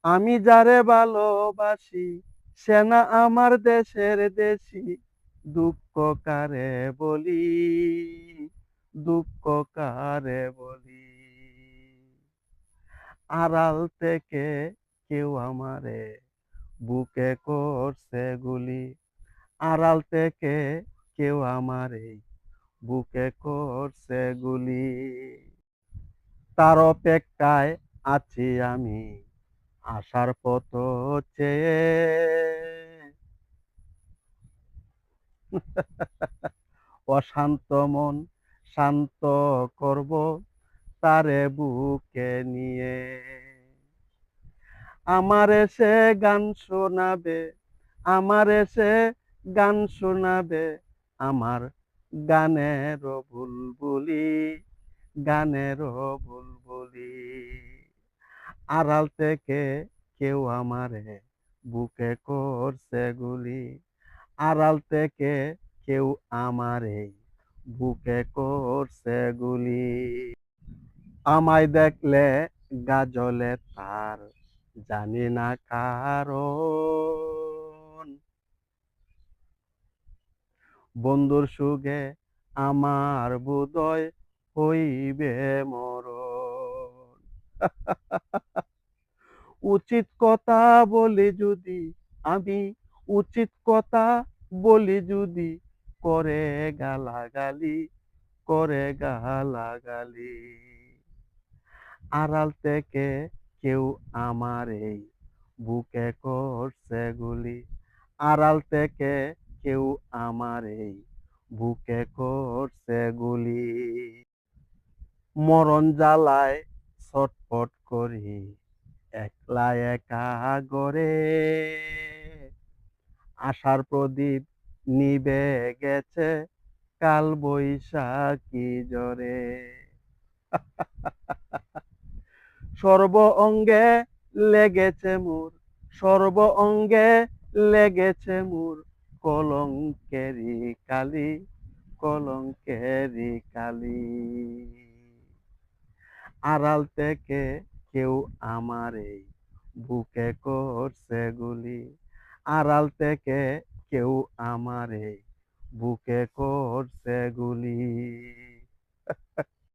আমি যারে ভালোবাসি সে না আমার দেশের দেশি। দুঃখ কারে বলি, দুঃখ কারে বলি। আড়াল থেকে কেউ আমারে বুকে করছে গুলি। আড়াল থেকে কেউ আমারে বুকে করছে গুলি। তার অপেক্ষায় আছি আমি আসার পথ চেয়ে। অশান্ত মন শান্ত করব তারে বুকে নিয়ে। আমার এসে গান শোনাবে, আমার এসে গান শোনাবে, আমার গানের বুলবুলি, গানের বুলবুলি। আড়াল থেকে কেউ আমারে বুকে করছে গুলি। আড়াল থেকে কেউ আমারে বুকে করছে গুলি। আমায় দেখলে গাজলে তার জানি না কারণ। বন্ধুর সুখে আমার বোধয় হইবে মরণ। উচিত কথা বলি যদি আমি, উচিত কথা বলি যদি, করে গালাগালি, করে গালাগালি। আড়াল থেকে কেউ আমার এই বুকে করছে গুলি। আড়াল থেকে কেউ আমার এই বুকে করছে গুলি। মরণ জ্বালায় ছটফট করি একলা একা গরে। আশার প্রদীপ নিবে গেছে কাল বৈশাখী জ্বরে। সর্ব অঙ্গে লেগেছে মোর, সর্ব অঙ্গে লেগেছে মোর কলঙ্কেরি কালি, কলঙ্কেরি কালি। আড়াল থেকে কেউ আমার এই বুকে করছে গুলি। আড়াল থেকে কেউ আমার এই বুকে করছে গুলি।